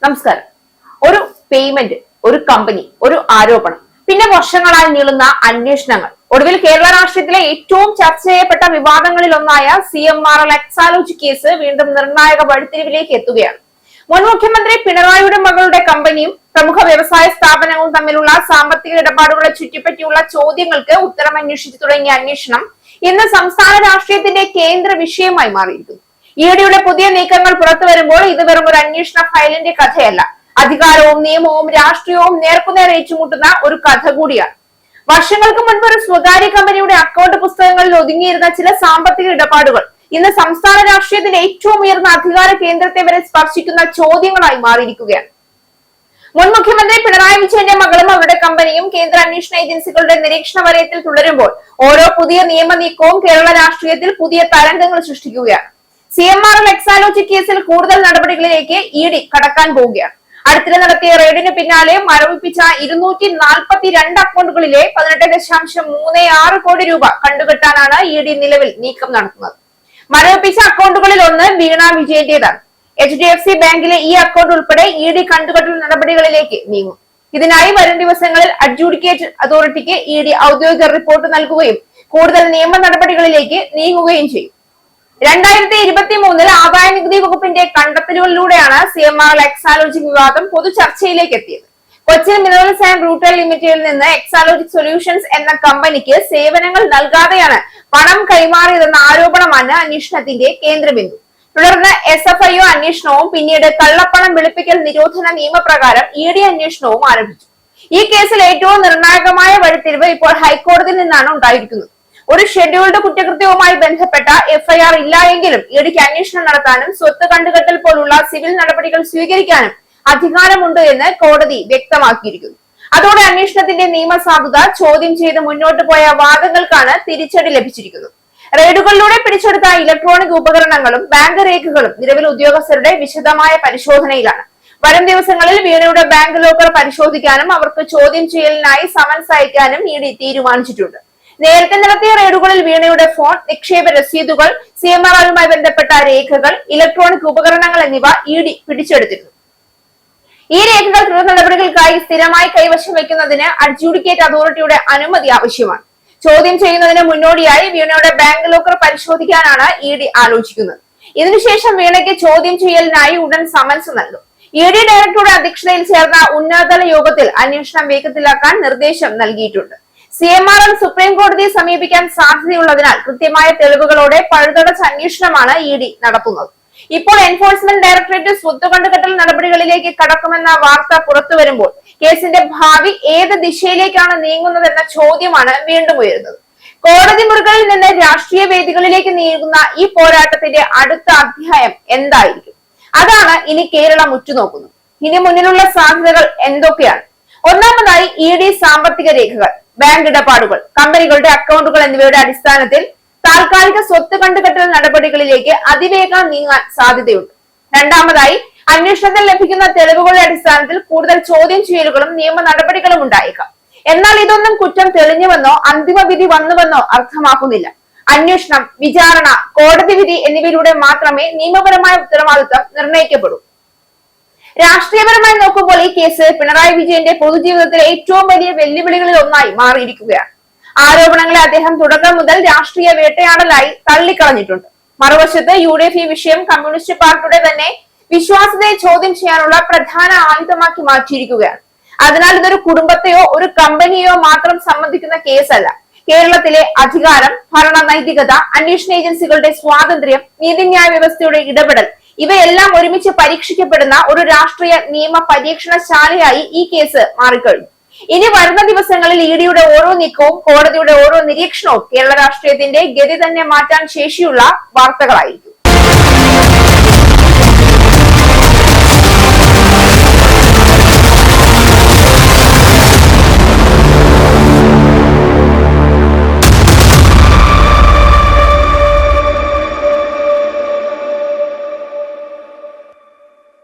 നമസ്കാരം. ഒരു പേയ്മെന്റ്, ഒരു കമ്പനി, ഒരു ആരോപണം, പിന്നെ വർഷങ്ങളായി നീളുന്ന അന്വേഷണങ്ങൾ, ഒടുവിൽ കേരള രാഷ്ട്രീയത്തിലെ ഏറ്റവും ചർച്ച ചെയ്യപ്പെട്ട വിവാദങ്ങളിൽ ഒന്നായ CMRL എക്സാലോജി കേസ് വീണ്ടും നിർണായക വഴിത്തിരിവിലേക്ക് എത്തുകയാണ്. മുൻ മുഖ്യമന്ത്രി പിണറായിയുടെ മകളുടെ കമ്പനിയും പ്രമുഖ വ്യവസായ സ്ഥാപനങ്ങളും തമ്മിലുള്ള സാമ്പത്തിക ഇടപാടുകളെ ചുറ്റിപ്പറ്റിയുള്ള ചോദ്യങ്ങൾക്ക് ഉത്തരം അന്വേഷിച്ചു തുടങ്ങിയ അന്വേഷണം ഇന്ന് സംസ്ഥാന രാഷ്ട്രീയത്തിന്റെ കേന്ദ്ര വിഷയമായി മാറിയിരിക്കുന്നു. EDയുടെ പുതിയ നീക്കങ്ങൾ പുറത്തു വരുമ്പോൾ ഇത് വെറും ഒരു അന്വേഷണ ഫയലിന്റെ കഥയല്ല, അധികാരവും നിയമവും രാഷ്ട്രീയവും നേർക്കുനേർ ഏറ്റുമുട്ടുന്ന ഒരു കഥ കൂടിയാണ്. വർഷങ്ങൾക്ക് മുൻപ് ഒരു സ്വകാര്യ കമ്പനിയുടെ അക്കൗണ്ട് പുസ്തകങ്ങളിൽ ഒതുങ്ങിയിരുന്ന ചില സാമ്പത്തിക ഇടപാടുകൾ ഇന്ന് സംസ്ഥാന രാഷ്ട്രീയത്തിന്റെ ഏറ്റവും ഉയർന്ന അധികാര കേന്ദ്രത്തെ വരെ സ്പർശിക്കുന്ന ചോദ്യങ്ങളായി മാറിയിരിക്കുകയാണ്. മുൻ മുഖ്യമന്ത്രി പിണറായി വിജയന്റെ മകളും അവരുടെ കമ്പനിയും കേന്ദ്ര അന്വേഷണ ഏജൻസികളുടെ നിരീക്ഷണ വലയത്തിൽ തുടരുമ്പോൾ ഓരോ പുതിയ നിയമ നീക്കവും കേരള രാഷ്ട്രീയത്തിൽ പുതിയ തരംഗങ്ങൾ സൃഷ്ടിക്കുകയാണ്. CMRL എക്സാലോജി കേസിൽ കൂടുതൽ നടപടികളിലേക്ക് ED കടക്കാൻ പോവുകയാണ്. അടുത്തിടെ നടത്തിയ റെയ്ഡിന് പിന്നാലെ മരവിപ്പിച്ച 242 അക്കൗണ്ടുകളിലെ 18.36 കോടി രൂപ കണ്ടുകെട്ടാനാണ് ED നിലവിൽ നീക്കം നടത്തുന്നത്. മരവിപ്പിച്ച അക്കൗണ്ടുകളിൽ ഒന്ന് വീണ വിജയന്റേതാണ്. HDFC ബാങ്കിലെ ഈ അക്കൗണ്ട് ഉൾപ്പെടെ ED കണ്ടുകെട്ടൽ നടപടികളിലേക്ക് നീങ്ങും. ഇതിനായി വരും ദിവസങ്ങളിൽ അഡ്ജുഡിക്കേറ്റ് അതോറിറ്റിക്ക് ED ഔദ്യോഗിക റിപ്പോർട്ട് നൽകുകയും കൂടുതൽ നിയമ നടപടികളിലേക്ക് നീങ്ങുകയും ചെയ്യും. 2023 ആദായ നികുതി വകുപ്പിന്റെ കണ്ടെത്തലുകളിലൂടെയാണ് CMRL എക്സാലോജി വിവാദം പൊതു ചർച്ചയിലേക്ക് എത്തിയത്. കൊച്ചിൻ മിനറൽസ് ആൻഡ് റൂട്ടൽ ലിമിറ്റഡിൽ നിന്ന് എക്സാലോജിക് സൊല്യൂഷൻസ് എന്ന കമ്പനിക്ക് സേവനങ്ങൾ നൽകാതെയാണ് പണം കൈമാറിയതെന്ന ആരോപണമാണ് അന്വേഷണത്തിന്റെ കേന്ദ്രബിന്ദു. തുടർന്ന് SFIO അന്വേഷണവും പിന്നീട് കള്ളപ്പണം വെളുപ്പിക്കൽ നിരോധന നിയമപ്രകാരം ED അന്വേഷണവും ആരംഭിച്ചു. ഈ കേസിൽ ഏറ്റവും നിർണായകമായ വഴിത്തിരിവ് ഇപ്പോൾ ഹൈക്കോടതിയിൽ നിന്നാണ് ഉണ്ടായിരിക്കുന്നത്. ഒരു ഷെഡ്യൂൾഡ് കുറ്റകൃത്യവുമായി ബന്ധപ്പെട്ട FIR ഇല്ല എങ്കിലും EDക്ക് അന്വേഷണം നടത്താനും സ്വത്ത് കണ്ടുകെട്ടൽ പോലുള്ള സിവിൽ നടപടികൾ സ്വീകരിക്കാനും അധികാരമുണ്ട് എന്ന് കോടതി വ്യക്തമാക്കിയിരിക്കുന്നു. അതോടെ അന്വേഷണത്തിന്റെ നിയമസാധുത ചോദ്യം ചെയ്ത് മുന്നോട്ട് പോയ വാദങ്ങൾക്കാണ് തിരിച്ചടി ലഭിച്ചിരിക്കുന്നത്. റെയ്ഡുകളിലൂടെ പിടിച്ചെടുത്ത ഇലക്ട്രോണിക് ഉപകരണങ്ങളും ബാങ്ക് രേഖകളും നിലവിൽ ഉദ്യോഗസ്ഥരുടെ വിശദമായ പരിശോധനയിലാണ്. വരും ദിവസങ്ങളിൽ വീണയുടെ ബാങ്ക് ലോക്കർ പരിശോധിക്കാനും അവർക്ക് ചോദ്യം ചെയ്യലിനായി സമൻസ് അയക്കാനും ED തീരുമാനിച്ചിട്ടുണ്ട്. നേരത്തെ നടത്തിയ റെയ്ഡുകളിൽ വീണയുടെ ഫോൺ, നിക്ഷേപ രസീതുകൾ, CMRLുമായി ബന്ധപ്പെട്ട രേഖകൾ, ഇലക്ട്രോണിക് ഉപകരണങ്ങൾ എന്നിവ ED പിടിച്ചെടുത്തിരുന്നു. ഈ രേഖകൾ തുടർ നടപടികൾക്കായി സ്ഥിരമായി കൈവശം വയ്ക്കുന്നതിന് അഡ്ജുഡിക്കേറ്റ് അതോറിറ്റിയുടെ അനുമതി ആവശ്യമാണ്. ചോദ്യം ചെയ്യുന്നതിന് മുന്നോടിയായി വീണയുടെ ബാങ്ക് ലോക്കർ പരിശോധിക്കാനാണ് ED ആലോചിക്കുന്നത്. ഇതിനുശേഷം വീണയ്ക്ക് ചോദ്യം ചെയ്യലിനായി ഉടൻ സമൻസ് നൽകും. ED ഡയറക്ടറുടെ അധ്യക്ഷതയിൽ ചേർന്ന ഉന്നതതല യോഗത്തിൽ അന്വേഷണം വേഗത്തിലാക്കാൻ നിർദ്ദേശം നൽകിയിട്ടുണ്ട്. CMRL സുപ്രീം കോടതിയെ സമീപിക്കാൻ സാധ്യതയുള്ളതിനാൽ കൃത്യമായ തെളിവുകളോടെ പഴുതടച്ച അന്വേഷണമാണ് ED നടത്തുന്നത്. ഇപ്പോൾ എൻഫോഴ്സ്മെന്റ് ഡയറക്ടറേറ്റ് സ്വത്ത് കണ്ടുകെട്ടൽ നടപടികളിലേക്ക് കടക്കുമെന്ന വാർത്ത പുറത്തു വരുമ്പോൾ കേസിന്റെ ഭാവി ഏത് ദിശയിലേക്കാണ് നീങ്ങുന്നതെന്ന ചോദ്യമാണ് വീണ്ടും ഉയരുന്നത്. കോടതി മുറികളിൽ നിന്ന് രാഷ്ട്രീയ വേദികളിലേക്ക് നീങ്ങുന്ന ഈ പോരാട്ടത്തിന്റെ അടുത്ത അധ്യായം എന്തായിരിക്കും? അതാണ് ഇനി കേരളം ഉറ്റുനോക്കുന്നത്. ഇനി മുന്നിലുള്ള സാധ്യതകൾ എന്തൊക്കെയാണ്? ഒന്നാമതായി ED സാമ്പത്തിക രേഖകൾ, ബാങ്ക് ഇടപാടുകൾ, കമ്പനികളുടെ അക്കൗണ്ടുകൾ എന്നിവയുടെ അടിസ്ഥാനത്തിൽ താൽക്കാലിക സ്വത്ത് കണ്ടുകെട്ടൽ നടപടികളിലേക്ക് അതിവേഗം നീങ്ങാൻ സാധ്യതയുണ്ട്. രണ്ടാമതായി അന്വേഷണത്തിൽ ലഭിക്കുന്ന തെളിവുകളുടെ അടിസ്ഥാനത്തിൽ കൂടുതൽ ചോദ്യം ചെയ്യലുകളും നിയമ നടപടികളും ഉണ്ടായേക്കാം. എന്നാൽ ഇതൊന്നും കുറ്റം തെളിഞ്ഞുവെന്നോ അന്തിമ വിധി വന്നുവെന്നോ അർത്ഥമാക്കുന്നില്ല. അന്വേഷണം, വിചാരണ, കോടതി വിധി എന്നിവയിലൂടെ മാത്രമേ നിയമപരമായ ഉത്തരവാദിത്തം നിർണ്ണയിക്കപ്പെടൂ. രാഷ്ട്രീയപരമായി നോക്കുമ്പോൾ ഈ കേസ് പിണറായി വിജയന്റെ പൊതുജീവിതത്തിലെ ഏറ്റവും വലിയ വെല്ലുവിളികളിൽ ഒന്നായി മാറിയിരിക്കുകയാണ്. ആരോപണങ്ങളെ അദ്ദേഹം തുടക്കം മുതൽ രാഷ്ട്രീയ വേട്ടയാടലായി തള്ളിക്കളഞ്ഞിട്ടുണ്ട്. മറുവശത്ത് UDF ഈ വിഷയം കമ്മ്യൂണിസ്റ്റ് പാർട്ടിയുടെ തന്നെ വിശ്വാസ്യതയെ ചോദ്യം ചെയ്യാനുള്ള പ്രധാന ആയുധമാക്കി മാറ്റിയിരിക്കുകയാണ്. അതിനാൽ ഇതൊരു കുടുംബത്തെയോ ഒരു കമ്പനിയോ മാത്രം സംബന്ധിക്കുന്ന കേസല്ല. കേരളത്തിലെ അധികാരം, ഭരണ നൈതികത, അന്വേഷണ ഏജൻസികളുടെ സ്വാതന്ത്ര്യം, നീതിന്യായ വ്യവസ്ഥയുടെ ഇടപെടൽ ഇവയെല്ലാം ഒരുമിച്ച് പരീക്ഷിക്കപ്പെടുന്ന ഒരു രാഷ്ട്രീയ നിയമ പരീക്ഷണശാലയായി ഈ കേസ് മാറിക്കഴിഞ്ഞു. ഇനി വരുന്ന ദിവസങ്ങളിൽ EDയുടെ ഓരോ നീക്കവും കോടതിയുടെ ഓരോ നിരീക്ഷണവും കേരള രാഷ്ട്രീയത്തിന്റെ ഗതി തന്നെ മാറ്റാൻ ശേഷിയുള്ള വാർത്തകളായിരിക്കും.